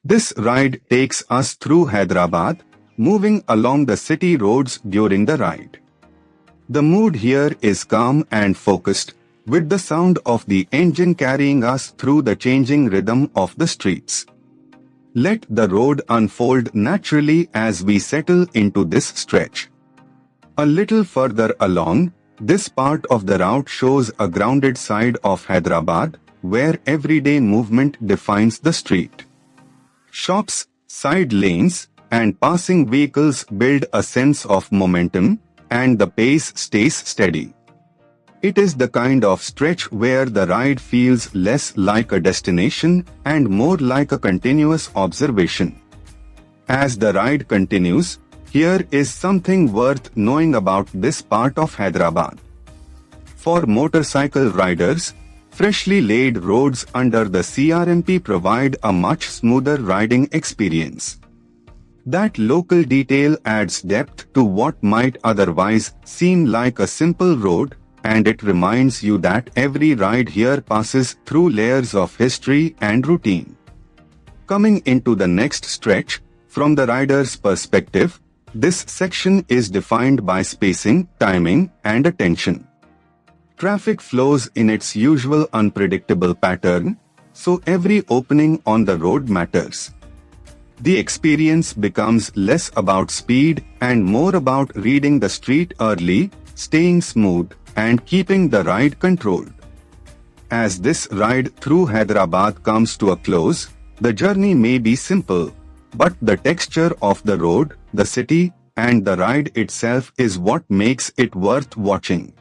This ride takes us through Hyderabad, moving along the city roads during the ride. The mood here is calm and focused, with the sound of the engine carrying us through the changing rhythm of the streets. Let the road unfold naturally as we settle into this stretch. A little further along, this part of the route shows a grounded side of Hyderabad, where everyday movement defines the street. Shops, side lanes, and passing vehicles build a sense of momentum, and the pace stays steady. It is the kind of stretch where the ride feels less like a destination and more like a continuous observation. As the ride continues, here is something worth knowing about this part of Hyderabad. For motorcycle riders, freshly laid roads under the CRMP provide a much smoother riding experience. That local detail adds depth to what might otherwise seem like a simple road, and it reminds you that every ride here passes through layers of history and routine. Coming into the next stretch, from the rider's perspective, this section is defined by spacing, timing, and attention. Traffic flows in its usual unpredictable pattern, so every opening on the road matters. The experience becomes less about speed and more about reading the street early, staying smooth, and keeping the ride controlled. As this ride through Hyderabad comes to a close, the journey may be simple, but the texture of the road, the city, and the ride itself is what makes it worth watching.